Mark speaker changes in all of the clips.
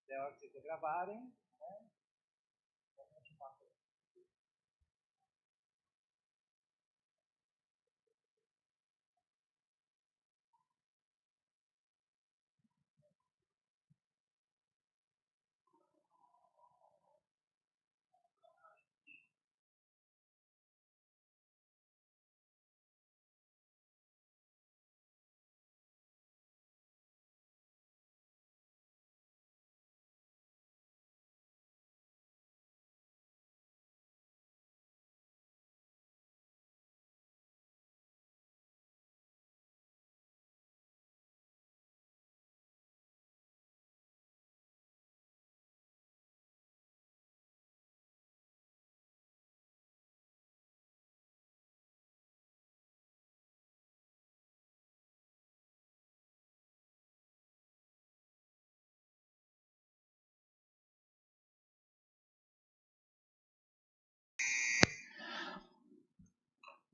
Speaker 1: É hora que vocês gravarem.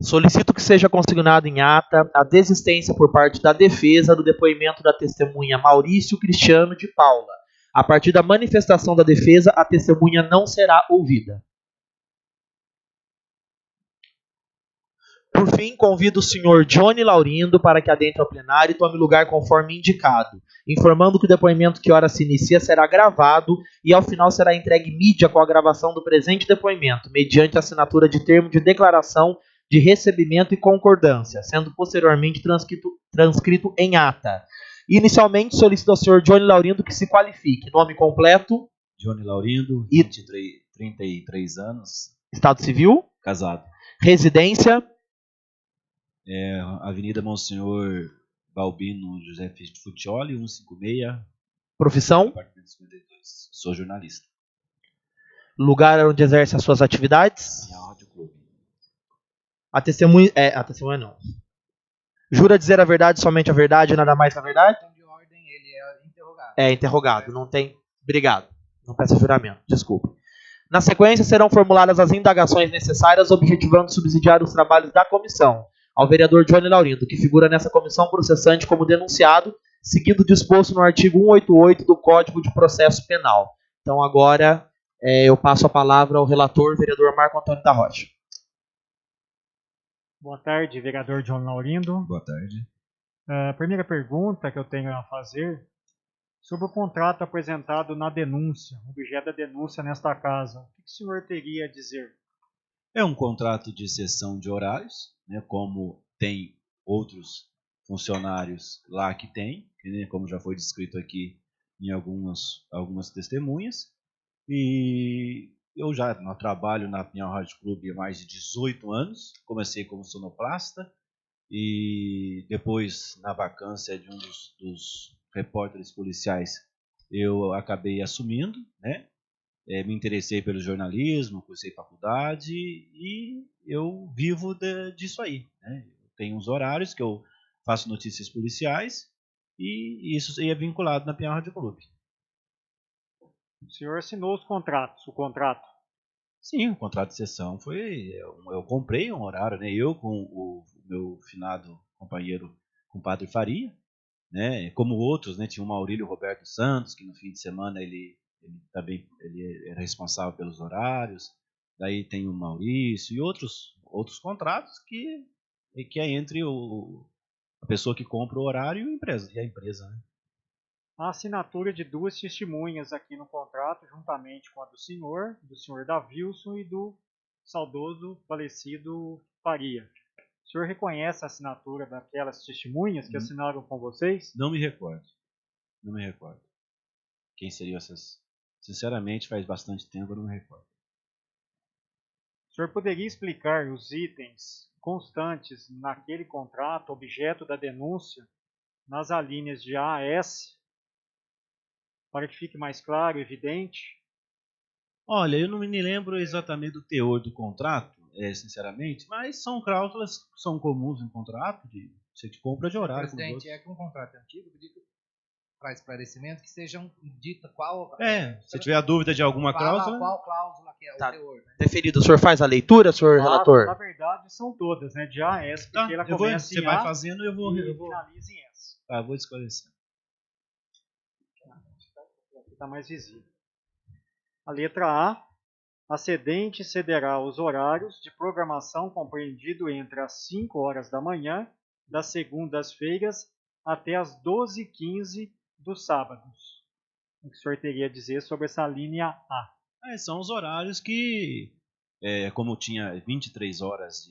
Speaker 2: Solicito que seja consignado em ata a desistência por parte da defesa do depoimento da testemunha Maurício Cristiano de Paula. A partir da manifestação da defesa, a testemunha não será ouvida. Por fim, convido o senhor Johnny Laurindo para que adentre ao plenário e tome lugar conforme indicado, informando que o depoimento que ora se inicia será gravado e ao final será entregue mídia com a gravação do presente depoimento, mediante assinatura de termo de declaração de recebimento e concordância, sendo posteriormente transcrito em ata. Inicialmente, solicito ao senhor Johnny Laurindo que se qualifique. Nome completo?
Speaker 3: Johnny Laurindo, 33 anos.
Speaker 2: Estado civil?
Speaker 3: Casado.
Speaker 2: Residência?
Speaker 3: Avenida Monsenhor Balbino José Futioli, 156.
Speaker 2: Profissão?
Speaker 3: Apartamento 52. Sou jornalista.
Speaker 2: Lugar onde exerce as suas atividades?
Speaker 3: Minha Rádio Clube.
Speaker 2: A testemunha não. Jura dizer a verdade, somente a verdade e nada mais que a verdade?
Speaker 1: De ordem, ele é interrogado.
Speaker 2: É interrogado, não tem. Obrigado. Não peço juramento, desculpe. Na sequência, serão formuladas as indagações necessárias, objetivando subsidiar os trabalhos da comissão. Ao vereador Johnny Laurindo, que figura nessa comissão processante como denunciado, seguindo o disposto no artigo 188 do Código de Processo Penal. Então, agora, eu passo a palavra ao relator, vereador Marco Antônio da Rocha.
Speaker 4: Boa tarde, vereador Johnny Laurindo.
Speaker 3: Boa tarde.
Speaker 4: A primeira pergunta que eu tenho a fazer sobre o contrato apresentado na denúncia, objeto da denúncia nesta casa. O que o senhor teria a dizer?
Speaker 3: É um contrato de cessão de horários, né, como tem outros funcionários lá que tem, né, como já foi descrito aqui em algumas testemunhas. E eu já trabalho na Pinhal Rádio Clube há mais de 18 anos. Comecei como sonoplasta e depois, na vacância de um dos repórteres policiais, eu acabei assumindo, né? Me interessei pelo jornalismo, cursei faculdade e eu vivo disso aí, né? Eu tenho uns horários que eu faço notícias policiais e isso é vinculado na Pinhal Rádio Clube.
Speaker 4: O senhor assinou o contrato?
Speaker 3: Sim, o contrato de cessão foi... Eu comprei um horário, né? Eu com o meu finado companheiro, compadre Faria, né? Como outros, né? Tinha o Maurílio Roberto Santos, que no fim de semana ele também era responsável pelos horários. Daí tem o Maurício e outros contratos que é entre a pessoa que compra o horário e a empresa, né?
Speaker 4: A assinatura de duas testemunhas aqui no contrato, juntamente com a do senhor Davilson e do saudoso falecido Faria. O senhor reconhece a assinatura daquelas testemunhas que assinaram com vocês?
Speaker 3: Não me recordo. Quem seriam essas? Sinceramente, faz bastante tempo, eu não me recordo.
Speaker 4: O senhor poderia explicar os itens constantes naquele contrato, objeto da denúncia, nas alíneas de A a S, para que fique mais claro, evidente?
Speaker 3: Olha, eu não me lembro exatamente do teor do contrato, sinceramente, mas são cláusulas que são comuns em contrato, de você compra de horário.
Speaker 1: Presidente, é que um contrato antigo, para esclarecimento, que sejam dita qual...
Speaker 3: Se tiver dúvida de alguma
Speaker 1: Fala
Speaker 3: cláusula...
Speaker 1: qual cláusula que é
Speaker 2: Tá.
Speaker 1: o teor, né?
Speaker 2: Deferido. O senhor faz a leitura, senhor
Speaker 4: Na
Speaker 2: relator?
Speaker 4: verdade, são todas, né? De A a S,
Speaker 3: Tá,
Speaker 4: porque ela
Speaker 3: eu vou,
Speaker 4: começa
Speaker 3: você
Speaker 4: em
Speaker 3: vai
Speaker 4: A
Speaker 3: fazendo e eu vou...
Speaker 4: e finaliza em S.
Speaker 3: Tá, vou esclarecer.
Speaker 4: Aqui está mais visível. A letra A. A cedente cederá os horários de programação compreendido entre as 5 horas da manhã das segundas-feiras até as 12h15 dos sábados. O que o senhor teria a dizer sobre essa linha A?
Speaker 3: São os horários que, como tinha 23 horas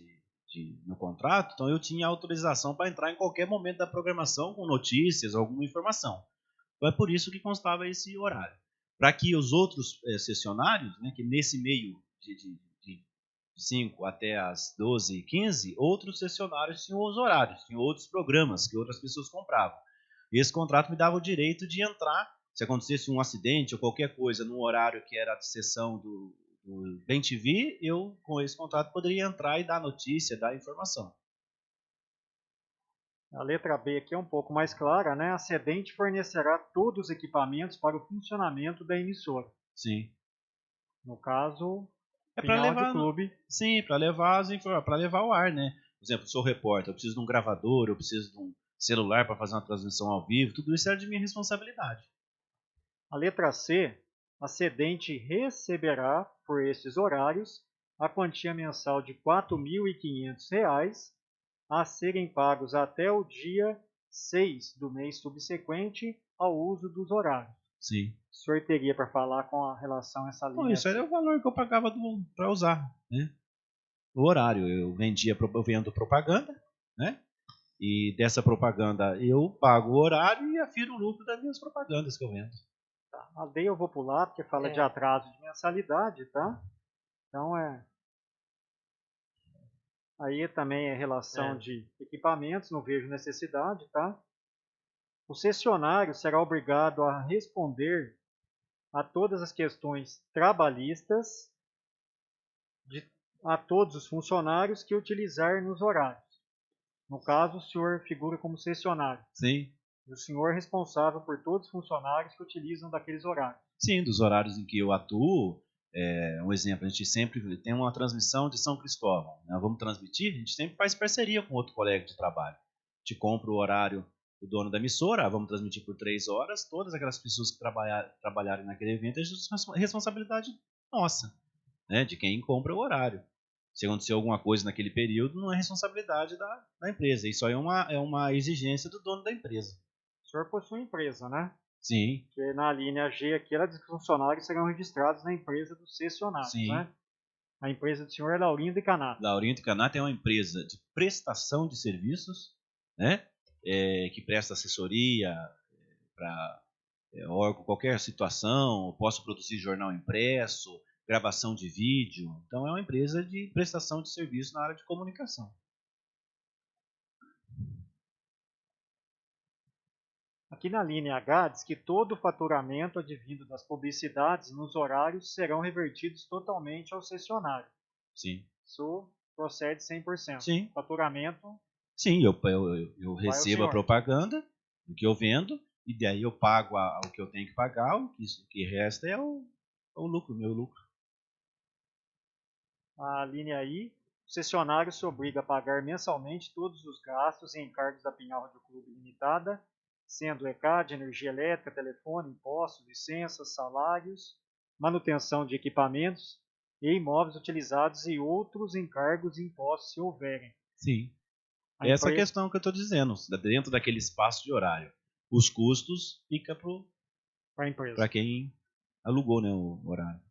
Speaker 3: no contrato, então eu tinha autorização para entrar em qualquer momento da programação com notícias, alguma informação. Então é por isso que constava esse horário. Para que os outros sessionários, né, que nesse meio de 5 até as 12h15, outros sessionários tinham os horários, tinham outros programas que outras pessoas compravam. E esse contrato me dava o direito de entrar, se acontecesse um acidente ou qualquer coisa no horário que era de sessão do Bem TV, eu com esse contrato poderia entrar e dar notícia, dar informação.
Speaker 4: A letra B aqui é um pouco mais clara, né? A cedente fornecerá todos os equipamentos para o funcionamento da emissora.
Speaker 3: Sim.
Speaker 4: No caso,
Speaker 3: Para levar,
Speaker 4: clube.
Speaker 3: Sim, para levar o ar, né? Por exemplo, sou repórter, eu preciso de um gravador, eu preciso de um celular para fazer uma transmissão ao vivo, tudo isso é de minha responsabilidade.
Speaker 4: A letra C, a cedente receberá, por estes horários, a quantia mensal de R$ 4.500 a serem pagos até o dia 6 do mês subsequente ao uso dos horários.
Speaker 3: Sim.
Speaker 4: O senhor teria para falar com a relação a essa linha?
Speaker 3: Bom, isso era o valor que eu pagava para usar, né? O horário, eu vendo propaganda, né? E dessa propaganda eu pago o horário e afiro o lucro das minhas propagandas que eu vendo.
Speaker 4: Tá. A D eu vou pular porque fala de atraso de mensalidade, tá? Então aí também é relação de equipamentos, não vejo necessidade, tá? O cessionário será obrigado a responder a todas as questões trabalhistas a todos os funcionários que utilizar nos horários. No caso, o senhor figura como cessionário.
Speaker 3: Sim.
Speaker 4: E o senhor é responsável por todos os funcionários que utilizam daqueles horários.
Speaker 3: Sim, dos horários em que eu atuo. Um exemplo, a gente sempre tem uma transmissão de São Cristóvão, né? Vamos transmitir, a gente sempre faz parceria com outro colega de trabalho. A gente compra o horário do dono da emissora, vamos transmitir por 3 horas, todas aquelas pessoas que trabalharem naquele evento é responsabilidade nossa, né? De quem compra o horário. Se acontecer alguma coisa naquele período, não é responsabilidade da empresa, isso aí é uma exigência do dono da empresa.
Speaker 4: O senhor possui empresa, né?
Speaker 3: Sim.
Speaker 4: Que na linha G aqui, ela diz que os funcionários serão registrados na empresa dos cessionários,
Speaker 3: Sim.
Speaker 4: né? A empresa do senhor é Laurindo e Canato.
Speaker 3: Laurindo e Canato é uma empresa de prestação de serviços, né? Que presta assessoria para qualquer situação, posso produzir jornal impresso, gravação de vídeo. Então é uma empresa de prestação de serviço na área de comunicação.
Speaker 4: Aqui na linha H diz que todo o faturamento advindo das publicidades nos horários serão revertidos totalmente ao cessionário.
Speaker 3: Sim.
Speaker 4: Isso procede 100%.
Speaker 3: Sim.
Speaker 4: Faturamento.
Speaker 3: Sim, eu recebo a propaganda do que eu vendo e daí eu pago o que eu tenho que pagar, o que resta é o lucro, meu lucro.
Speaker 4: A linha I, o cessionário se obriga a pagar mensalmente todos os gastos e encargos da Pinhal Rádio Clube Limitada, sendo ECAD, energia elétrica, telefone, impostos, licenças, salários, manutenção de equipamentos e imóveis utilizados e outros encargos e impostos se houverem.
Speaker 3: Sim. Essa é a questão que eu estou dizendo, dentro daquele espaço de horário. Os custos ficam para quem alugou, né, o horário.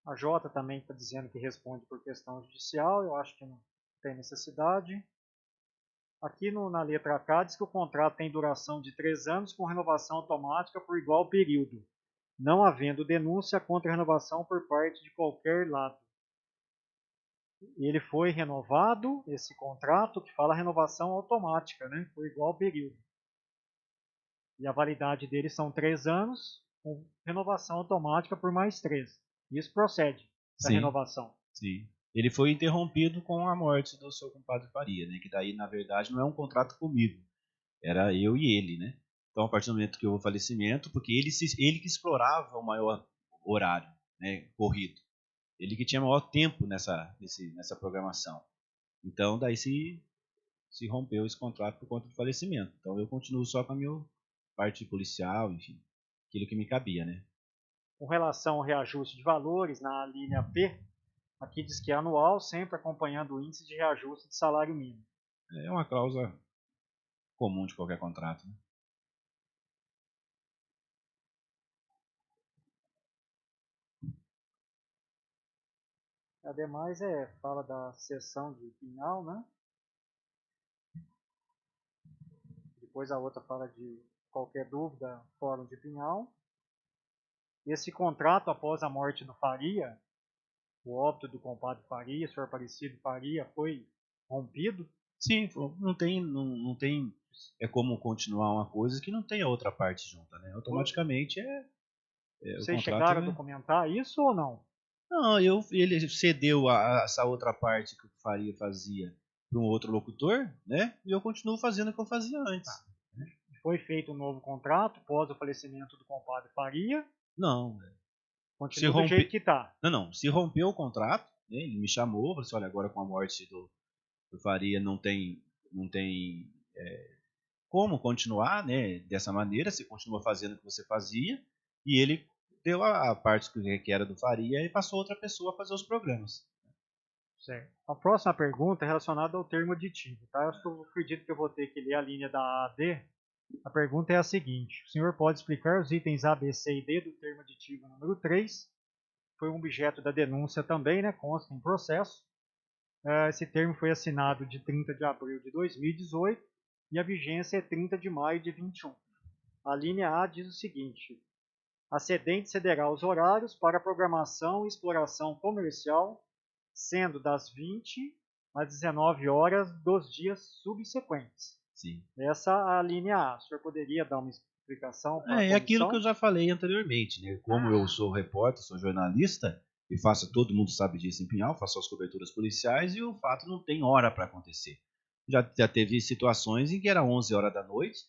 Speaker 4: A J também está dizendo que responde por questão judicial, eu acho que não tem necessidade. Aqui na letra K diz que o contrato tem duração de 3 anos com renovação automática por igual período, não havendo denúncia contra renovação por parte de qualquer lado. Ele foi renovado, esse contrato, que fala renovação automática, né, por igual período. E a validade dele são 3 anos, com renovação automática por mais 3. Isso procede, essa renovação.
Speaker 3: Sim. Ele foi interrompido com a morte do seu compadre Faria, né, que daí, na verdade, não é um contrato comigo. Era eu e ele, né? Então, a partir do momento que houve o falecimento, porque ele que explorava o maior horário, né, corrido. Ele que tinha maior tempo nessa programação. Então, daí se rompeu esse contrato por conta do falecimento. Então, eu continuo só com a minha parte policial, enfim, aquilo que me cabia, né?
Speaker 4: Com relação ao reajuste de valores, na linha P, aqui diz que é anual, sempre acompanhando o índice de reajuste de salário mínimo.
Speaker 3: É uma cláusula comum de qualquer contrato, né?
Speaker 4: Ademais, fala da sessão de pinhal, né? Depois a outra fala de qualquer dúvida, fórum de pinhal. Esse contrato, após a morte do Faria, o óbito do compadre Faria, senhor Aparecido Faria, foi rompido?
Speaker 3: Sim, não tem como continuar uma coisa que não tem a outra parte junta, né? Automaticamente o
Speaker 4: Vocês
Speaker 3: contrato...
Speaker 4: chegaram a documentar isso ou não?
Speaker 3: Não, ele cedeu essa outra parte que o Faria fazia para um outro locutor, né? E eu continuo fazendo o que eu fazia antes.
Speaker 4: Foi feito um novo contrato após o falecimento do compadre Faria?
Speaker 3: Não.
Speaker 4: Continua do jeito que está.
Speaker 3: Não. Se rompeu o contrato, né? Ele me chamou, falou assim, olha, agora com a morte do Faria não tem como continuar, né? Dessa maneira, você continua fazendo o que você fazia, e ele deu a parte que era do Faria e passou outra pessoa a fazer os programas.
Speaker 4: Certo. A próxima pergunta é relacionada ao termo aditivo, tá? Eu acredito que eu vou ter que ler a linha da A a D. A pergunta é a seguinte: o senhor pode explicar os itens A, B, C e D do termo aditivo número 3? Foi um objeto da denúncia também, né? Consta em processo. Esse termo foi assinado de 30 de abril de 2018 e a vigência é 30 de maio de 21. A linha A diz o seguinte: a cedente cederá os horários para programação e exploração comercial, sendo das 20 às 19 horas dos dias subsequentes.
Speaker 3: Sim.
Speaker 4: Essa é a linha A. O senhor poderia dar uma explicação para a comissão?
Speaker 3: É aquilo que eu já falei anteriormente, né? Como eu sou repórter, sou jornalista, e faço, todo mundo sabe disso em Pinhal, faço as coberturas policiais e o fato não tem hora para acontecer. Já teve situações em que era 11 horas da noite,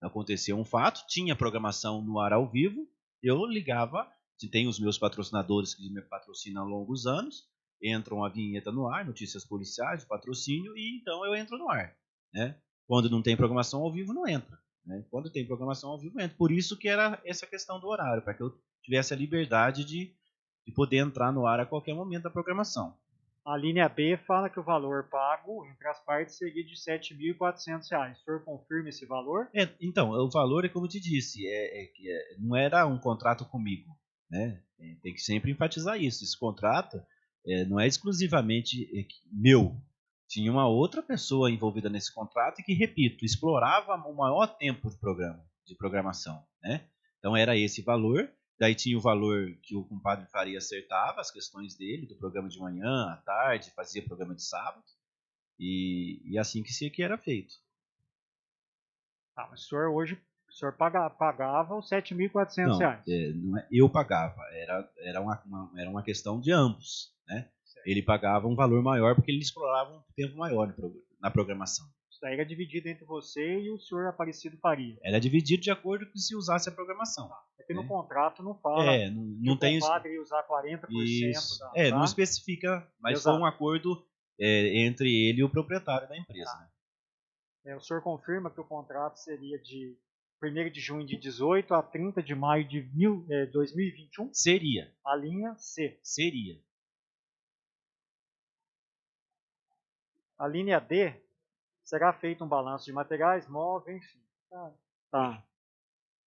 Speaker 3: acontecia um fato, tinha programação no ar ao vivo, eu ligava, tem os meus patrocinadores que me patrocinam há longos anos, entram a vinheta no ar, notícias policiais, patrocínio, e então eu entro no ar, né? Quando não tem programação ao vivo, não entra, né? Quando tem programação ao vivo, entra. Por isso que era essa questão do horário, para que eu tivesse a liberdade de poder entrar no ar a qualquer momento da programação.
Speaker 4: A linha B fala que o valor pago entre as partes seria de R$ 7.400. O senhor confirma esse valor?
Speaker 3: Então, o valor é como eu te disse, não era um contrato comigo, né? Tem que sempre enfatizar isso. Esse contrato não é exclusivamente meu. Tinha uma outra pessoa envolvida nesse contrato e que, repito, explorava o maior tempo de programação, né? Então era esse valor. Daí tinha o valor que o compadre Faria acertava, as questões dele, do programa de manhã, à tarde, fazia programa de sábado, e assim que era feito.
Speaker 4: Mas o senhor hoje pagava os R$ 7.400.
Speaker 3: Não é eu pagava, era uma questão de ambos, né? Certo. Ele pagava um valor maior porque ele explorava um tempo maior na programação.
Speaker 4: Isso daí era dividido entre você e o senhor Aparecido Faria.
Speaker 3: Era dividido de acordo com se usasse a programação.
Speaker 4: É que no contrato não fala
Speaker 3: não
Speaker 4: que o compadre ia usar 40%
Speaker 3: isso.
Speaker 4: da...
Speaker 3: Não especifica, mas exato. Foi um acordo entre ele e o proprietário da empresa. Né?
Speaker 4: O senhor confirma que o contrato seria de 1º de junho de 18 a 30 de maio de 2021?
Speaker 3: Seria.
Speaker 4: A linha C.
Speaker 3: Seria.
Speaker 4: A linha D, será feito um balanço de materiais, móveis, enfim. Tá.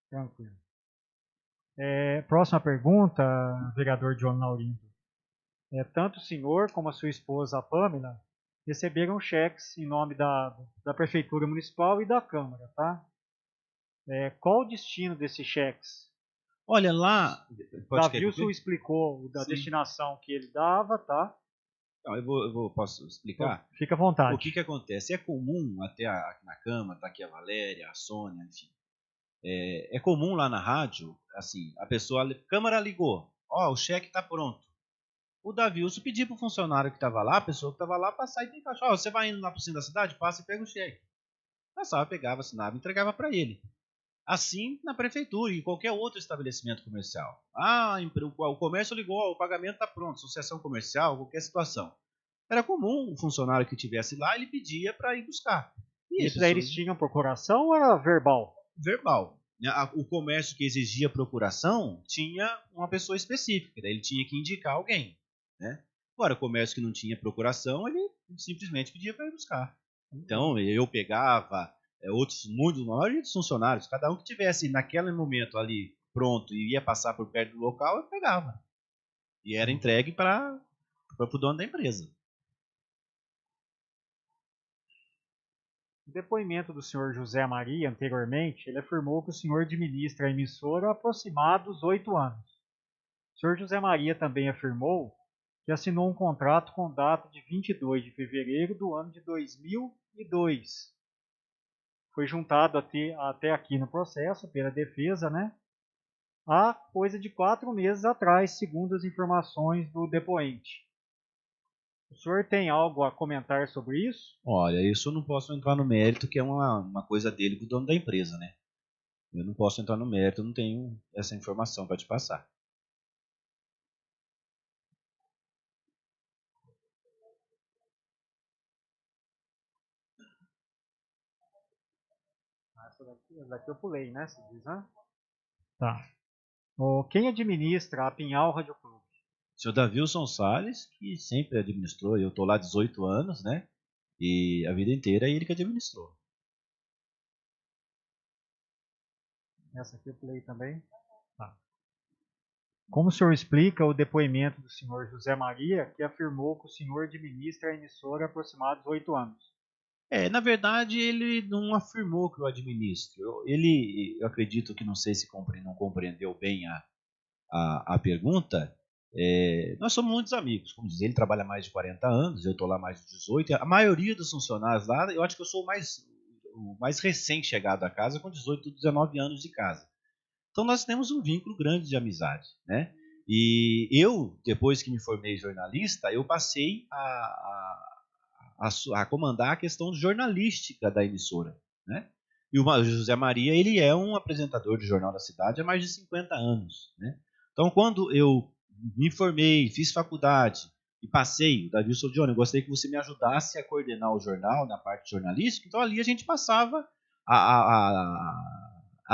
Speaker 4: Tranquilo. Próxima pergunta, vereador John Laurindo. Tanto o senhor como a sua esposa, a Pamela, receberam cheques em nome da Prefeitura Municipal e da Câmara, tá? Qual o destino desses cheques?
Speaker 3: Olha, lá...
Speaker 4: Davilson explicou da destinação que ele dava, tá?
Speaker 3: Não, posso explicar?
Speaker 4: Fica à vontade.
Speaker 3: O que acontece? É comum, até na Câmara, tá aqui a Valéria, a Sônia, enfim. É comum lá na rádio, assim, a pessoa... Câmara ligou, o cheque está pronto. O Davilson pediu para o funcionário que estava lá, a pessoa que estava lá, passar e tem caixa. Você vai indo lá para o centro da cidade, passa e pega o cheque. passava, pegava, assinava e entregava para ele. Assim na prefeitura e qualquer outro estabelecimento comercial. O comércio ligou, o pagamento está pronto, associação comercial, qualquer situação. Era comum o funcionário que estivesse lá, ele pedia para ir buscar. E
Speaker 4: Isso daí eles tinham procuração ou era verbal?
Speaker 3: Verbal. O comércio que exigia procuração tinha uma pessoa específica, daí ele tinha que indicar alguém. Né? Agora, o comércio que não tinha procuração, ele simplesmente pedia para ir buscar. Então, eu pegava, muitos, a maioria dos funcionários, cada um que tivesse naquele momento ali pronto e ia passar por perto do local, eu pegava. E era entregue para o dono da empresa.
Speaker 4: No depoimento do senhor José Maria, anteriormente, ele afirmou que o senhor administra a emissora há aproximados 8 anos. O senhor José Maria também afirmou que assinou um contrato com data de 22 de fevereiro do ano de 2002. Foi juntado até aqui no processo, pela defesa, né? Há coisa de 4 meses atrás, segundo as informações do depoente. O senhor tem algo a comentar sobre isso?
Speaker 3: Olha, isso eu não posso entrar no mérito, que é uma coisa dele com o dono da empresa, né? Eu não posso entrar no mérito, eu não tenho essa informação para te passar.
Speaker 4: Essa daqui eu pulei, né? Você diz, né? Tá. Quem administra a Pinhal Rádio Clube?
Speaker 3: O senhor Davilson Salles, que sempre administrou, eu estou lá há 18 anos, né? E a vida inteira é ele que administrou.
Speaker 4: Essa aqui eu pulei também. Tá. Como o senhor explica o depoimento do senhor José Maria, que afirmou que o senhor administra a emissora há aproximados 8 anos?
Speaker 3: Na verdade, ele não afirmou que eu administro. Eu acredito que, não sei se não compreendeu bem a pergunta. Nós somos muitos amigos, como diz, ele trabalha mais de 40 anos, eu estou lá mais de 18. A maioria dos funcionários lá, eu acho que eu sou o mais recém-chegado à casa, com 18, 19 anos de casa. Então nós temos um vínculo grande de amizade, né? E eu, depois que me formei jornalista, eu passei a comandar a questão jornalística da emissora, né? E o José Maria, ele é um apresentador de Jornal da Cidade há mais de 50 anos, né? Então, quando eu me formei, fiz faculdade e passei, o Davilson, Johnny, eu gostaria que você me ajudasse a coordenar o jornal na parte jornalística. Então, ali a gente passava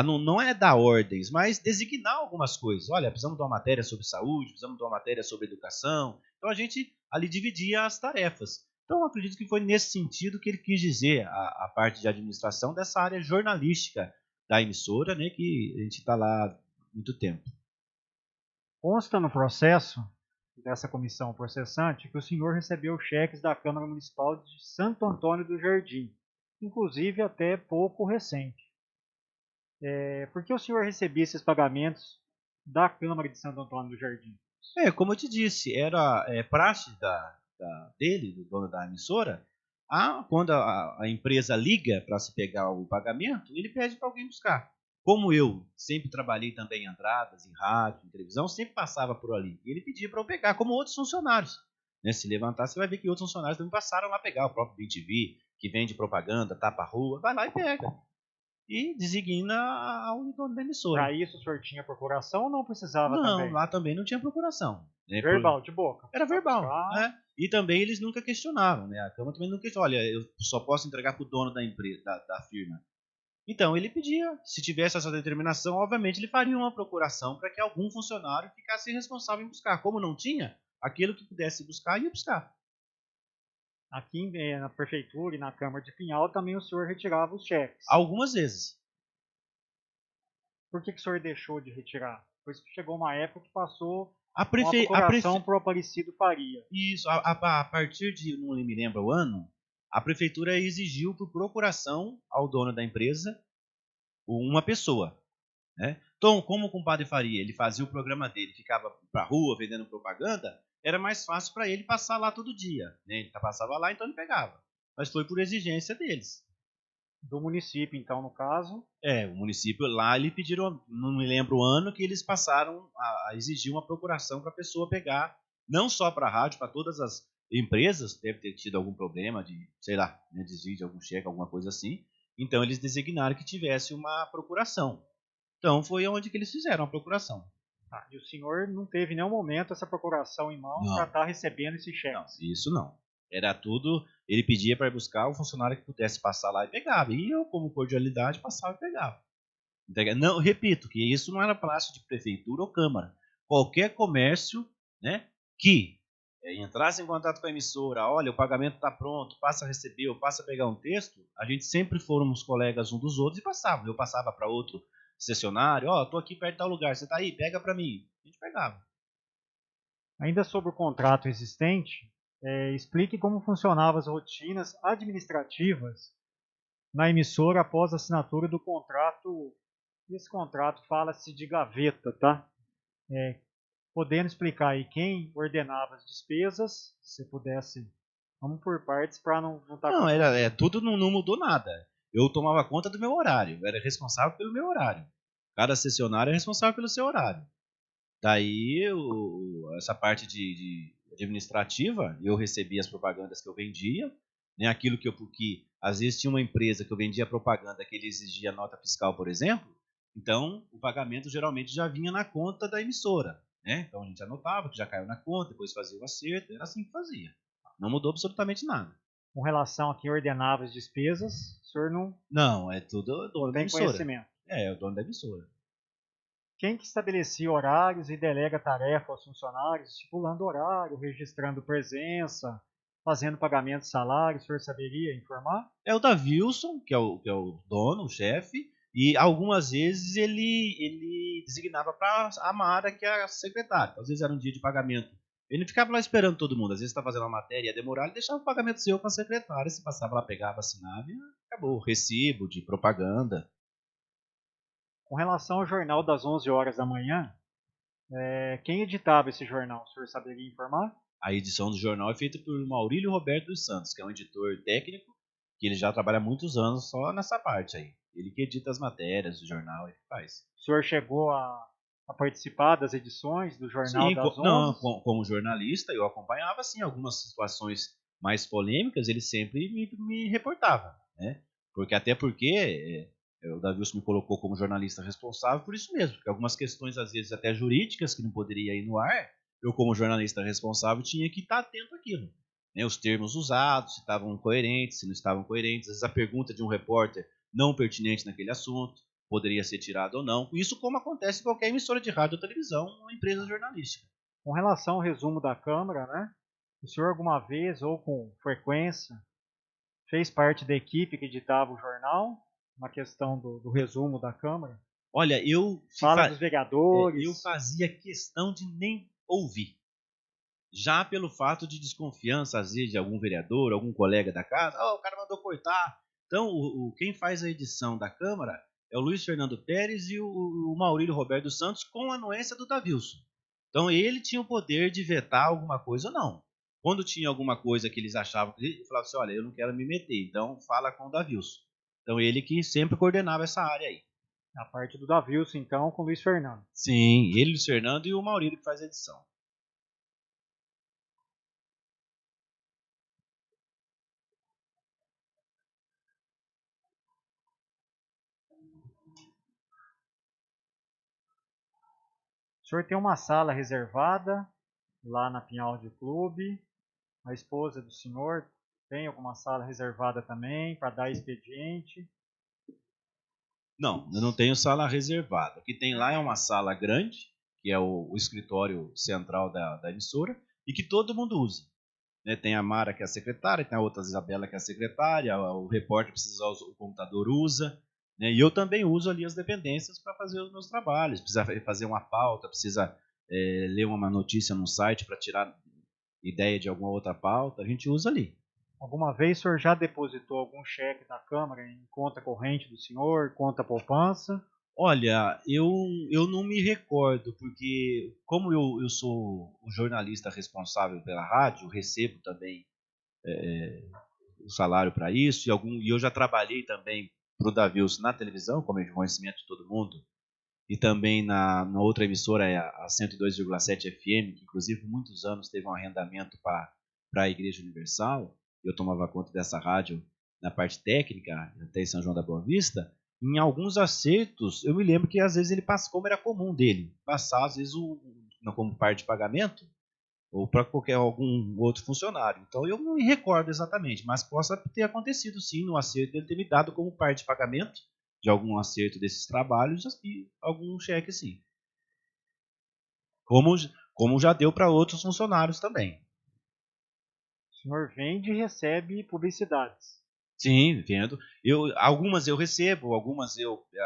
Speaker 3: não é dar ordens, mas designar algumas coisas. Olha, precisamos de uma matéria sobre saúde, precisamos de uma matéria sobre educação. Então, a gente ali dividia as tarefas. Então, eu acredito que foi nesse sentido que ele quis dizer a parte de administração dessa área jornalística da emissora, né, que a gente está lá há muito tempo.
Speaker 4: Consta no processo dessa comissão processante que o senhor recebeu cheques da Câmara Municipal de Santo Antônio do Jardim, inclusive até pouco recente. Por que o senhor recebia esses pagamentos da Câmara de Santo Antônio do Jardim?
Speaker 3: Como eu te disse, era praxe dele, do dono da emissora, quando a empresa liga para se pegar o pagamento, ele pede para alguém buscar. Como eu sempre trabalhei também em entradas, em rádio, em televisão, sempre passava por ali. E ele pedia para eu pegar, como outros funcionários. Né? Se levantar, você vai ver que outros funcionários também passaram lá pegar. O próprio BTV, que vende propaganda, tapa a rua, vai lá e pega. E designa ao dono da emissora.
Speaker 4: Para isso o senhor tinha procuração ou não precisava também?
Speaker 3: Não, lá também não tinha procuração. Né?
Speaker 4: Verbal, de boca?
Speaker 3: Era verbal. Né? E também eles nunca questionavam. Né? A Câmara também nunca questionava. Olha, eu só posso entregar para o dono da empresa, da firma. Então ele pedia, se tivesse essa determinação, obviamente ele faria uma procuração para que algum funcionário ficasse responsável em buscar. Como não tinha, aquilo que pudesse buscar, ia buscar.
Speaker 4: Aqui na prefeitura e na Câmara de Pinhal também o senhor retirava os cheques?
Speaker 3: Algumas vezes.
Speaker 4: Por que o senhor deixou de retirar? Pois chegou uma época que passou
Speaker 3: a
Speaker 4: procuração para o Aparecido Faria.
Speaker 3: Isso, a partir de, não me lembro o ano, a prefeitura exigiu por procuração ao dono da empresa uma pessoa. Né? Então, como o compadre Faria, ele fazia o programa dele, ficava para a rua vendendo propaganda, era mais fácil para ele passar lá todo dia. Né? Ele passava lá, então ele pegava. Mas foi por exigência deles.
Speaker 4: Do município, então, no caso?
Speaker 3: O município lá, eles pediram, não me lembro o ano, que eles passaram a exigir uma procuração para a pessoa pegar, não só para a rádio, para todas as empresas, deve ter tido algum problema de, sei lá, né, desvio de algum cheque, alguma coisa assim, Então eles designaram que tivesse uma procuração. Então foi onde que eles fizeram a procuração.
Speaker 4: Ah, e o senhor não teve em nenhum momento essa procuração em mãos
Speaker 3: Não.
Speaker 4: para estar recebendo esses
Speaker 3: Não,
Speaker 4: cheques?
Speaker 3: isso não. Era tudo, ele pedia para buscar o funcionário que pudesse passar lá e pegava. E eu, como cordialidade, passava e pegava. Não, repito, que isso não era palácio de prefeitura ou câmara. Qualquer comércio, né, que entrasse em contato com a emissora, olha, o pagamento está pronto, passa a receber ou passa a pegar um texto, a gente sempre fomos colegas um dos outros e passava. Eu passava para outro cessionário, ó, estou aqui perto de tal lugar, você está aí? Pega para mim. A gente pegava.
Speaker 4: Ainda sobre o contrato existente, explique como funcionavam as rotinas administrativas na emissora após a assinatura do contrato. Esse contrato fala-se de gaveta, tá? Podendo explicar aí quem ordenava as despesas, se pudesse, vamos por partes para não estar...
Speaker 3: Não, tudo não mudou nada. Eu tomava conta do meu horário, eu era responsável pelo meu horário. Cada cessionário é responsável pelo seu horário. Daí, essa parte de administrativa, eu recebia as propagandas que eu vendia, né, aquilo que às vezes tinha uma empresa que eu vendia propaganda que ele exigia nota fiscal, por exemplo, então o pagamento geralmente já vinha na conta da emissora. Né? Então a gente anotava que já caiu na conta, depois fazia o acerto, era assim que fazia. Não mudou absolutamente nada.
Speaker 4: Com relação a quem ordenava as despesas, o senhor
Speaker 3: não é tudo o dono da emissora.
Speaker 4: Conhecimento.
Speaker 3: É o dono da emissora.
Speaker 4: Quem que estabelecia horários e delega tarefa aos funcionários, estipulando horário, registrando presença, fazendo pagamento de salário, o senhor saberia informar?
Speaker 3: É o Davilson, que é o dono, o chefe, e algumas vezes ele designava para a Mara, que é a secretária. Às vezes era um dia de pagamento. Ele não ficava lá esperando todo mundo. Às vezes estava fazendo uma matéria, ia demorar, ele deixava o pagamento seu com a secretária. Se passava lá, pegava, assinava e acabou. Recibo de propaganda.
Speaker 4: Com relação ao jornal das 11 horas da manhã, quem editava esse jornal, o senhor saberia informar?
Speaker 3: A edição do jornal é feita por Maurílio Roberto dos Santos, que é um editor técnico, que ele já trabalha há muitos anos só nessa parte aí. Ele que edita as matérias do jornal, ele faz.
Speaker 4: O senhor chegou a participar das edições do jornal das 11?
Speaker 3: Não, como jornalista, eu acompanhava assim, algumas situações mais polêmicas, ele sempre me reportava. Né? Até porque o Davilson me colocou como jornalista responsável por isso mesmo, porque algumas questões, às vezes até jurídicas, que não poderia ir no ar, eu como jornalista responsável tinha que estar atento àquilo. Né? Os termos usados, se estavam coerentes, se não estavam coerentes, às vezes a pergunta de um repórter não pertinente naquele assunto, poderia ser tirado ou não. Isso como acontece em qualquer emissora de rádio ou televisão ou empresa jornalística.
Speaker 4: Com relação ao resumo da Câmara, né? O senhor alguma vez ou com frequência fez parte da equipe que editava o jornal na questão do resumo da Câmara?
Speaker 3: Olha,
Speaker 4: Fala dos vereadores.
Speaker 3: Eu fazia questão de nem ouvir. Já pelo fato de desconfiança, às vezes, de algum vereador, algum colega da casa, o cara mandou cortar. Então, quem faz a edição da Câmara é o Luiz Fernando Pérez e o Maurílio Roberto dos Santos, com a anuência do Davilson. Então, ele tinha o poder de vetar alguma coisa ou não. Quando tinha alguma coisa que eles achavam, ele falava assim, olha, eu não quero me meter, então fala com o Davilson. Então, ele que sempre coordenava essa área aí.
Speaker 4: A parte do Davilson, então, com o Luiz Fernando.
Speaker 3: Sim, ele, Luiz Fernando e o Maurílio que faz a edição.
Speaker 4: O senhor tem uma sala reservada lá na Pinhaldi Clube. A esposa do senhor tem alguma sala reservada também para dar expediente?
Speaker 3: Não, eu não tenho sala reservada. O que tem lá é uma sala grande, que é o escritório central da emissora, e que todo mundo usa. Né? Tem a Mara, que é a secretária, tem a outra Isabela, que é a secretária, o repórter precisa usar, o computador usa. Né? E eu também uso ali as dependências para fazer os meus trabalhos. Precisa fazer uma pauta, precisa ler uma notícia no site para tirar ideia de alguma outra pauta, a gente usa ali.
Speaker 4: Alguma vez o senhor já depositou algum cheque da Câmara em conta corrente do senhor, conta poupança?
Speaker 3: Olha, eu não me recordo, porque como eu sou o jornalista responsável pela rádio, recebo também o salário para isso, e eu já trabalhei também para o Davilson na televisão, como é de conhecimento de todo mundo, e também na outra emissora, a 102,7 FM, que inclusive por muitos anos teve um arrendamento para a Igreja Universal. Eu tomava conta dessa rádio na parte técnica, até em São João da Boa Vista, em alguns acertos, eu me lembro que às vezes ele passa, como era comum dele, passar às vezes como parte de pagamento, ou para qualquer algum outro funcionário. Então eu não me recordo exatamente, mas possa ter acontecido sim no acerto dele ter me dado como parte de pagamento de algum acerto desses trabalhos e algum cheque sim. Como já deu para outros funcionários também.
Speaker 4: O senhor vende e recebe publicidades.
Speaker 3: Sim, vendo. Algumas eu recebo,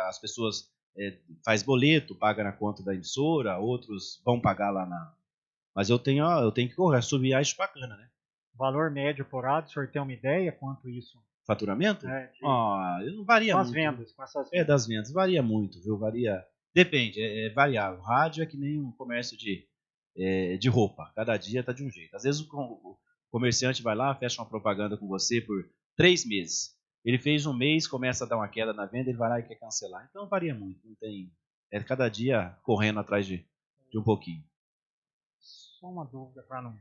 Speaker 3: as pessoas faz boleto, paga na conta da emissora, outros vão pagar lá na. Mas eu tenho que correr, subir a bacana, né?
Speaker 4: Valor médio por ad, o senhor tem uma ideia quanto isso?
Speaker 3: Faturamento?
Speaker 4: Não
Speaker 3: Varia
Speaker 4: com
Speaker 3: muito.
Speaker 4: as vendas, com essas
Speaker 3: vendas. Das vendas, varia muito, viu? Varia. Depende, é variável. Rádio é que nem um comércio de roupa. Cada dia tá de um jeito. Às vezes o comerciante vai lá, fecha uma propaganda com você por 3 meses. Ele fez um mês, começa a dar uma queda na venda, ele vai lá e quer cancelar. Então varia muito. Não tem. É cada dia correndo atrás de um pouquinho.
Speaker 4: Só uma dúvida para não.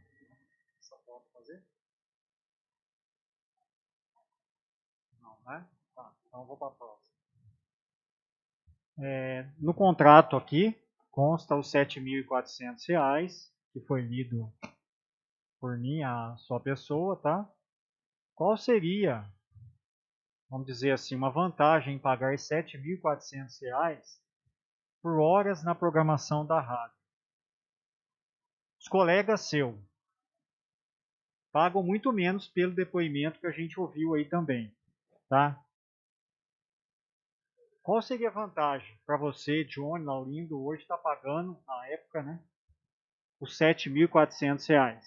Speaker 4: Só pode fazer? Não, né? Tá, então eu vou para a próxima. No contrato aqui consta os R$ 7.400 que foi lido por mim, a sua pessoa, tá? Qual seria, vamos dizer assim, uma vantagem em pagar R$ 7.400 por horas na programação da rádio? Os colegas seus pagam muito menos pelo depoimento que a gente ouviu aí também, tá? Qual seria a vantagem para você, Johnny, Laurindo, hoje está pagando, na época, né, os R$ 7.400?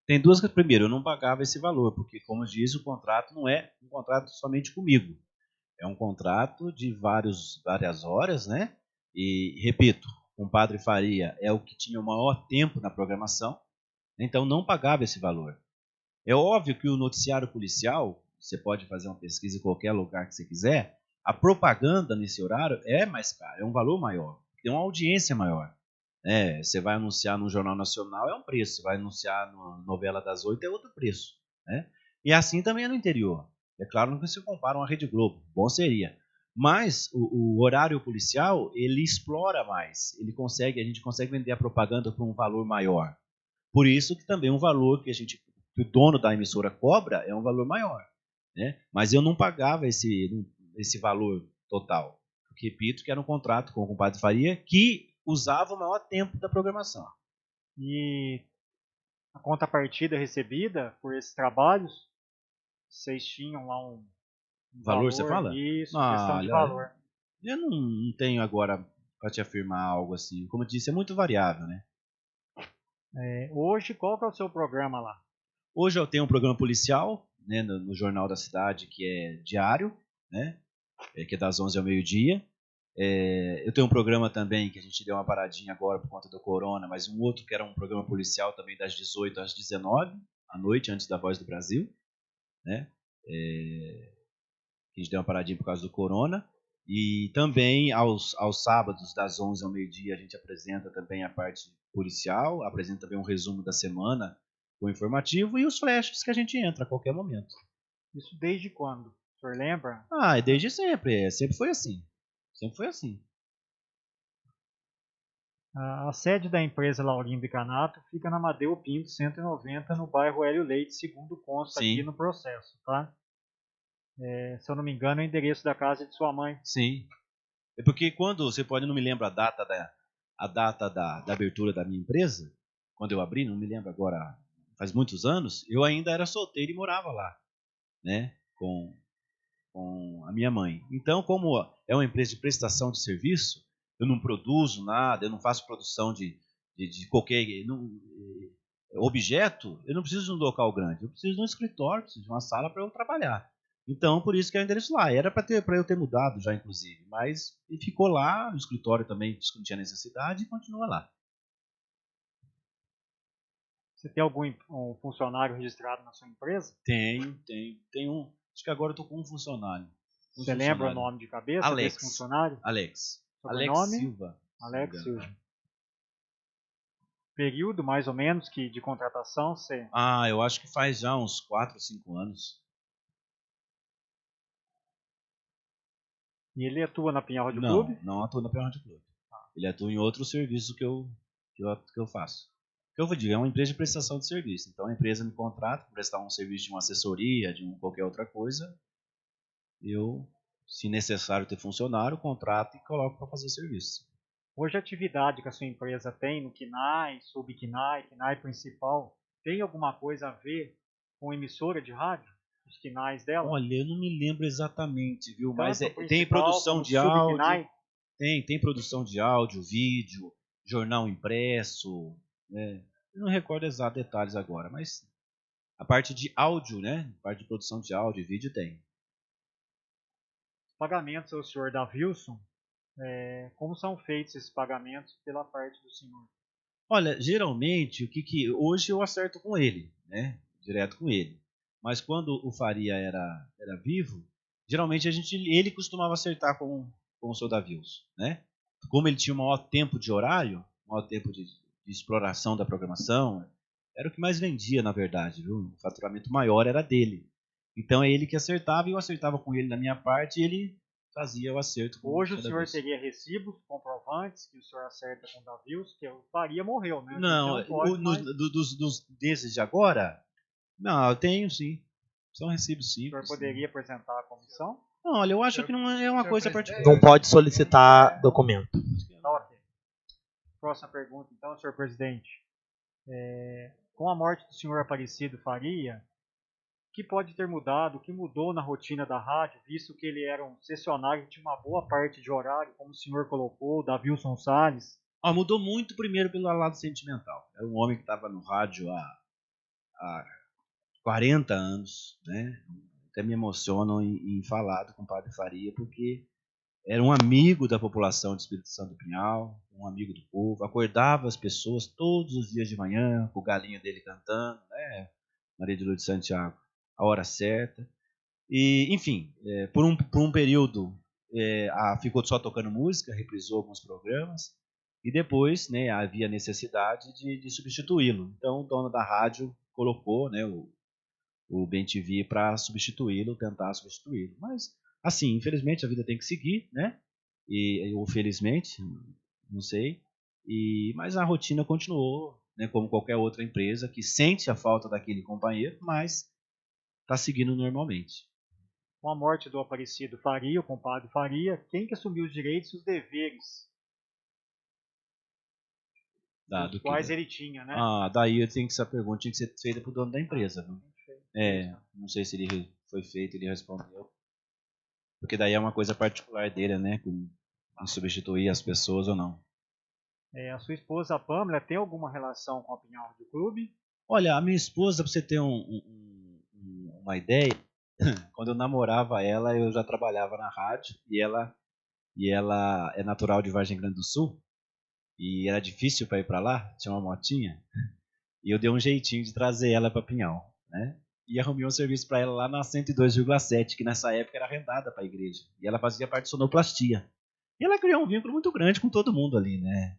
Speaker 3: Tem duas coisas. Primeiro, eu não pagava esse valor, porque, como diz, o contrato não é um contrato somente comigo. É um contrato de várias horas, né? E, repito, o compadre Faria é o que tinha o maior tempo na programação, então não pagava esse valor. É óbvio que o noticiário policial, você pode fazer uma pesquisa em qualquer lugar que você quiser, a propaganda nesse horário é mais cara, é um valor maior, tem uma audiência maior. Você vai anunciar no Jornal Nacional é um preço, você vai anunciar na novela das 8 é outro preço. Né? E assim também é no interior. É claro que se compara uma Rede Globo, bom seria. Mas o horário policial, ele explora mais. A gente consegue vender a propaganda por um valor maior. Por isso que também um valor que o dono da emissora cobra é um valor maior. Né? Mas eu não pagava esse valor total. Porque, repito, que era um contrato com o compadre Faria que usava o maior tempo da programação.
Speaker 4: E a contrapartida recebida por esses trabalhos, vocês tinham lá um
Speaker 3: valor, você fala?
Speaker 4: Isso, questão de valor.
Speaker 3: Eu não tenho agora para te afirmar algo assim. Como eu disse, é muito variável, né?
Speaker 4: Hoje, qual que é o seu programa lá?
Speaker 3: Hoje eu tenho um programa policial, né, no Jornal da Cidade, que é diário, né, que é das 11 ao meio-dia. Eu tenho um programa também que a gente deu uma paradinha agora por conta do corona, mas um outro que era um programa policial também das 18 às 19 à noite, antes da Voz do Brasil, né? Que a gente deu uma paradinha por causa do corona. E também aos sábados, das 11 ao meio-dia, a gente apresenta também a parte policial, apresenta também um resumo da semana, o informativo e os flashes que a gente entra a qualquer momento.
Speaker 4: Isso desde quando? O senhor lembra?
Speaker 3: É desde sempre. Sempre foi assim. Sempre foi assim.
Speaker 4: A sede da empresa Laurindo e Canato fica na Amadeu Pinto 190, no bairro Hélio Leite, segundo consta aqui no processo, tá? Se eu não me engano, é o endereço da casa de sua mãe.
Speaker 3: Sim. É porque quando, você pode, não me lembro a data da abertura da minha empresa, quando eu abri, não me lembro agora, faz muitos anos, eu ainda era solteiro e morava lá, né, com a minha mãe. Então, como é uma empresa de prestação de serviço, eu não produzo nada, eu não faço produção de qualquer objeto, eu não preciso de um local grande, eu preciso de um escritório, preciso de uma sala para eu trabalhar. Então, por isso que é o endereço lá. Era para eu ter mudado já, inclusive, mas ficou lá, o escritório também disse que não tinha necessidade e continua lá.
Speaker 4: Você tem algum funcionário registrado na sua empresa?
Speaker 3: Tenho um. Acho que agora eu estou com um funcionário.
Speaker 4: Você lembra o nome de cabeça desse funcionário?
Speaker 3: Alex
Speaker 4: Sobrenome?
Speaker 3: Silva.
Speaker 4: Alex Silva. Período, mais ou menos, de contratação?
Speaker 3: Eu acho que faz já uns 4 ou 5 anos.
Speaker 4: E ele atua na Pinhal Rádio
Speaker 3: Não,
Speaker 4: Clube?
Speaker 3: não atua na Pinhal Rádio Clube. Ele atua em outro serviço que eu faço. Que eu vou dizer, é uma empresa de prestação de serviço. Então a empresa me contrata para prestar um serviço de uma assessoria, de qualquer outra coisa. Eu, se necessário ter funcionário, contrato e coloco para fazer o serviço.
Speaker 4: Hoje a atividade que a sua empresa tem no KNAI, sub-KNAI, KNAI principal, tem alguma coisa a ver com emissora de rádio? Os KNAIs dela?
Speaker 3: Olha, eu não me lembro exatamente, viu? Mas
Speaker 4: Tanto o
Speaker 3: tem
Speaker 4: principal
Speaker 3: produção
Speaker 4: como
Speaker 3: de
Speaker 4: o
Speaker 3: áudio.
Speaker 4: sub-KNAI?
Speaker 3: Tem produção de áudio, vídeo, jornal impresso, né? Eu não recordo exatos detalhes agora, mas a parte de áudio, né? A parte de produção de áudio e vídeo tem.
Speaker 4: Pagamentos ao senhor Davilson, como são feitos esses pagamentos pela parte do senhor?
Speaker 3: Olha, geralmente, hoje eu acerto com ele, né? Direto com ele. Mas quando o Faria era vivo, geralmente ele costumava acertar com o seu Davilson, né? Como ele tinha um maior tempo de horário, maior tempo de exploração da programação, era o que mais vendia, na verdade, viu? O faturamento maior era dele. Então é ele que acertava e eu acertava com ele na minha parte e ele fazia o acerto com
Speaker 4: Hoje
Speaker 3: o
Speaker 4: o senhor
Speaker 3: Davilson.
Speaker 4: teria recibos, comprovantes, que o senhor acerta com o Davilson, que o Faria morreu, né?
Speaker 3: Não,
Speaker 4: pode, mas
Speaker 3: desses de agora, não, eu tenho sim. São recibos
Speaker 4: o senhor
Speaker 3: simples.
Speaker 4: poderia apresentar à comissão?
Speaker 3: Não, olha, eu acho que não é uma
Speaker 1: Senhor
Speaker 3: coisa
Speaker 1: presidente,
Speaker 3: particular.
Speaker 2: Não pode solicitar documento.
Speaker 4: Tá, ok. Próxima pergunta, então, senhor presidente. Com a morte do senhor Aparecido Faria, o que pode ter mudado, o que mudou na rotina da rádio, visto que ele era um sessionário que tinha uma boa parte de horário, como o senhor colocou, Davilson Salles?
Speaker 3: Mudou muito primeiro pelo lado sentimental. Era um homem que estava no rádio há 40 anos, né? Até me emociono em falar do compadre Faria, porque era um amigo da população de Espírito Santo do Pinhal, um amigo do povo, acordava as pessoas todos os dias de manhã, com o galinho dele cantando, né? Maria de Lourdes Santiago, a hora certa. E, enfim, por um período ficou só tocando música, reprisou alguns programas, e depois, né, havia necessidade de substituí-lo. Então o dono da rádio colocou, né, o BenTV para substituí-lo, tentar substituí-lo. Mas, assim, infelizmente a vida tem que seguir, né? Ou felizmente, não sei. Mas a rotina continuou, né, como qualquer outra empresa que sente a falta daquele companheiro, mas está seguindo normalmente.
Speaker 4: Com a morte do Aparecido Faria, o compadre Faria, quem que assumiu os direitos e os deveres os quais ele tinha, né?
Speaker 3: Daí essa pergunta tinha que ser feita para o dono da empresa, viu? Não sei se ele foi feito, ele respondeu. Porque daí é uma coisa particular dele, né? Com substituir as pessoas ou não.
Speaker 4: A sua esposa, a Pamela, tem alguma relação com a Pinhal Rádio Clube?
Speaker 3: Olha, a minha esposa, para você ter uma ideia, quando eu namorava ela, eu já trabalhava na rádio e ela é natural de Vargem Grande do Sul e era difícil para ir para lá, tinha uma motinha e eu dei um jeitinho de trazer ela para Pinhal, né? E arrumei um serviço para ela lá na 102,7, que nessa época era arrendada para a igreja. E ela fazia parte de sonoplastia. E ela criou um vínculo muito grande com todo mundo ali, né?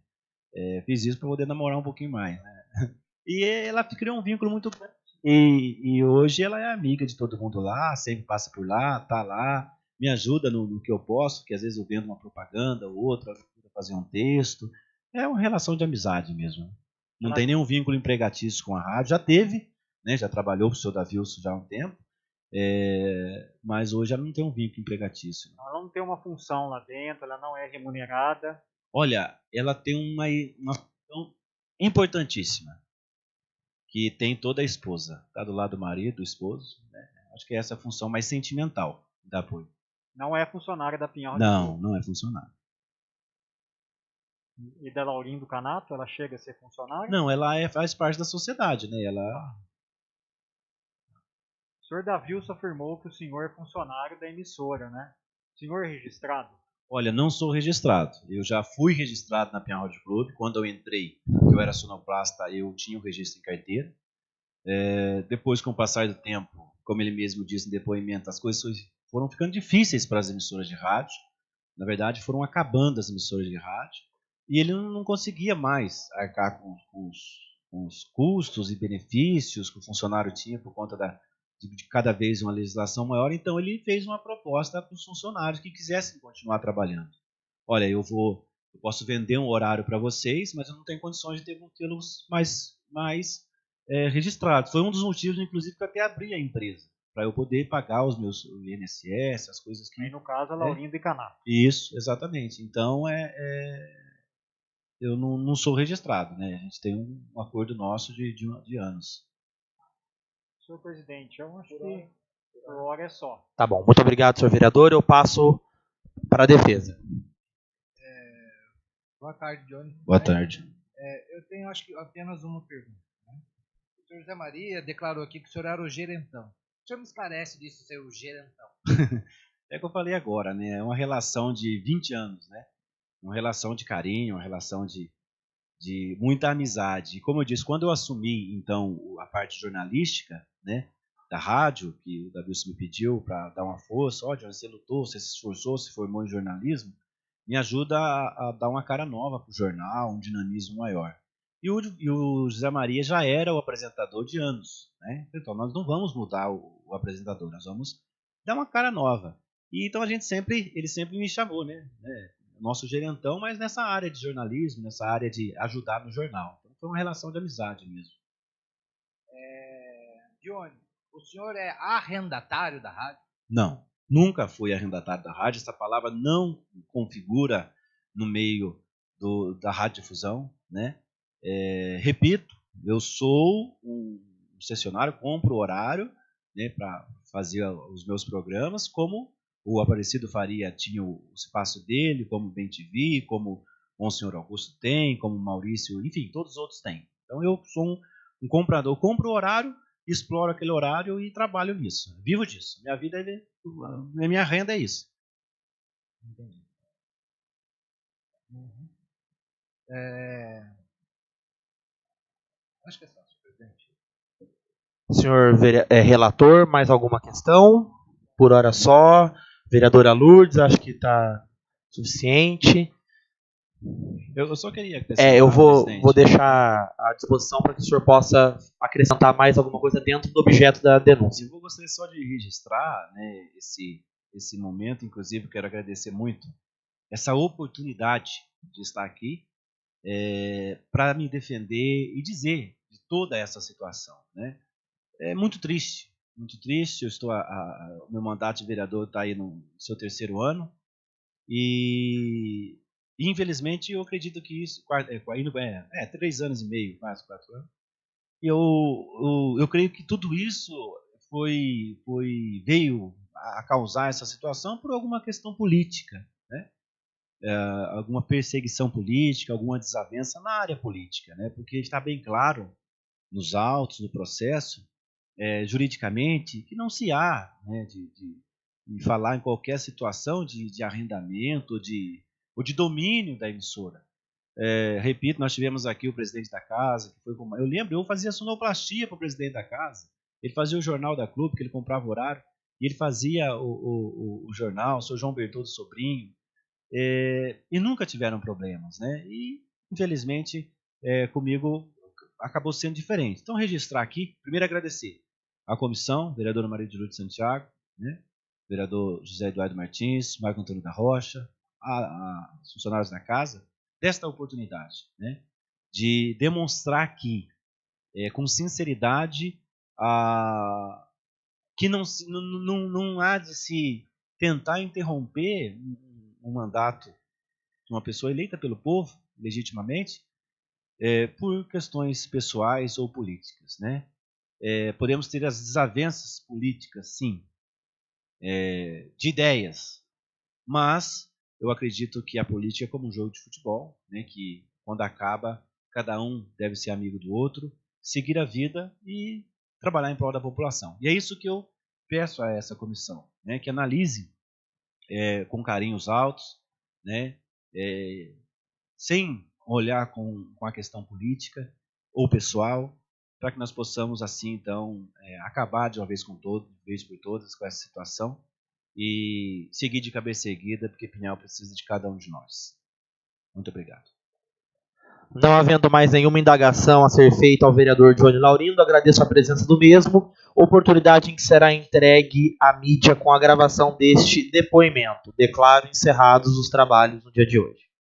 Speaker 3: Fiz isso para poder namorar um pouquinho mais, né? E ela criou um vínculo muito grande. E hoje ela é amiga de todo mundo lá, sempre passa por lá, tá lá, me ajuda no que eu posso, que às vezes eu vendo uma propaganda ou outra, ajuda a fazer um texto. É uma relação de amizade mesmo. Não tem nenhum vínculo empregatício com a rádio. Já teve, né, já trabalhou para o seu Davilson já há um tempo, mas hoje ela não tem um vínculo empregatício.
Speaker 4: Ela não tem uma função lá dentro, ela não é remunerada.
Speaker 3: Olha, ela tem uma função importantíssima, que tem toda a esposa. Está do lado do marido, do esposo. Né? Acho que essa é a função mais sentimental da apoio.
Speaker 4: Não é funcionária da Pinhal Rádio Clube?
Speaker 3: Não é funcionária.
Speaker 4: E da Laurindo Canato, ela chega a ser funcionária?
Speaker 3: Não, ela faz parte da sociedade, né?
Speaker 4: O senhor Davilson afirmou que o senhor é funcionário da emissora, né? O senhor é registrado?
Speaker 3: Olha, não sou registrado. Eu já fui registrado na Pinhal Rádio Clube. Quando eu entrei, eu era sonoplasta, eu tinha o registro em carteira. Depois, com o passar do tempo, como ele mesmo disse no depoimento, as coisas foram ficando difíceis para as emissoras de rádio. Na verdade, foram acabando as emissoras de rádio. E ele não conseguia mais arcar com os custos e benefícios que o funcionário tinha por conta de cada vez uma legislação maior, então ele fez uma proposta para os funcionários que quisessem continuar trabalhando. Olha, eu posso vender um horário para vocês, mas eu não tenho condições de tê-los mais registrados. Foi um dos motivos, inclusive, que eu até abri a empresa, para eu poder pagar os meus INSS, as coisas que...
Speaker 4: Aí, no caso, a Laurindo e Caná.
Speaker 3: Isso, exatamente. Então, eu não sou registrado, né? A gente tem um acordo nosso de anos.
Speaker 4: Senhor presidente, eu acho que por hora é só.
Speaker 2: Tá bom, muito obrigado, senhor vereador. Eu passo para a defesa.
Speaker 1: Boa tarde, Johnny.
Speaker 3: Boa tarde.
Speaker 1: Eu tenho, acho que, apenas uma pergunta. Né? O senhor José Maria declarou aqui que o senhor era o gerentão. O senhor me esclarece disso, ser o gerentão?
Speaker 3: É o que eu falei agora, né? É uma relação de 20 anos, né? Uma relação de carinho, uma relação de muita amizade. E como eu disse, quando eu assumi, então, a parte jornalística, né, da rádio, que o Davilson me pediu para dar uma força, Johnny, você lutou, você se esforçou, se formou em jornalismo, me ajuda a dar uma cara nova para o jornal, um dinamismo maior. E o José Maria já era o apresentador de anos, né? Então, nós não vamos mudar o apresentador, nós vamos dar uma cara nova. E então ele sempre me chamou, né? Nosso gerentão, mas nessa área de jornalismo, nessa área de ajudar no jornal. Então, foi uma relação de amizade mesmo.
Speaker 1: Johnny, o senhor é arrendatário da rádio?
Speaker 3: Não, nunca fui arrendatário da rádio. Essa palavra não configura no meio da radiodifusão, né? Repito, eu sou um concessionário, compro horário, né, para fazer os meus programas, como o Aparecido Faria tinha o espaço dele, como o BenTV, como o senhor Augusto tem, como o Maurício, enfim, todos os outros têm. Então eu sou um comprador, compro o horário, exploro aquele horário e trabalho nisso. Vivo disso. Minha vida, minha renda é isso.
Speaker 1: Entendi. Acho que é só, senhor presidente.
Speaker 2: Senhor relator, mais alguma questão? Por hora só. Vereadora Lourdes, acho que está suficiente.
Speaker 3: Eu só queria acrescentar,
Speaker 2: Eu vou
Speaker 3: presidente,
Speaker 2: deixar à disposição para que o senhor possa acrescentar mais alguma coisa dentro do objeto da denúncia.
Speaker 3: Eu gostaria só de registrar, né, esse momento, inclusive quero agradecer muito essa oportunidade de estar aqui para me defender e dizer de toda essa situação. Né? É muito triste, eu estou o meu mandato de vereador está aí no seu 3º ano e infelizmente eu acredito que isso 3 anos e meio, quase 4 anos. E eu creio que tudo isso veio a causar essa situação por alguma questão política, né? Alguma perseguição política, alguma desavença na área política, né? Porque está bem claro nos autos, no processo, juridicamente, que não se há, né, de falar em qualquer situação de arrendamento ou de domínio da emissora. Repito, nós tivemos aqui o presidente da casa, que foi eu lembro, eu fazia sonoplastia para o presidente da casa, ele fazia o jornal da Clube, que ele comprava horário, e ele fazia o jornal, o seu João Bertoldo Sobrinho, e nunca tiveram problemas, né? E, infelizmente, comigo acabou sendo diferente. Então, registrar aqui, primeiro agradecer à comissão, vereadora Maria de Lourdes Santiago, né? Vereador José Eduardo Martins, Marco Antônio da Rocha, aos funcionários da casa, desta oportunidade, né, de demonstrar aqui, com sinceridade, que não há de se tentar interromper um mandato de uma pessoa eleita pelo povo, legitimamente, por questões pessoais ou políticas. Né? Podemos ter as desavenças políticas, sim, de ideias, mas eu acredito que a política é como um jogo de futebol, né, que quando acaba, cada um deve ser amigo do outro, seguir a vida e trabalhar em prol da população. E é isso que eu peço a essa comissão, né, que analise com carinho os autos, né, sem olhar com a questão política ou pessoal, para que nós possamos assim, então, acabar de uma vez por todas com essa situação e seguir de cabeça erguida, porque Pinhal precisa de cada um de nós. Muito obrigado.
Speaker 2: Não havendo mais nenhuma indagação a ser feita ao vereador Johnny Laurindo, agradeço a presença do mesmo, oportunidade em que será entregue à mídia com a gravação deste depoimento. Declaro encerrados os trabalhos no dia de hoje.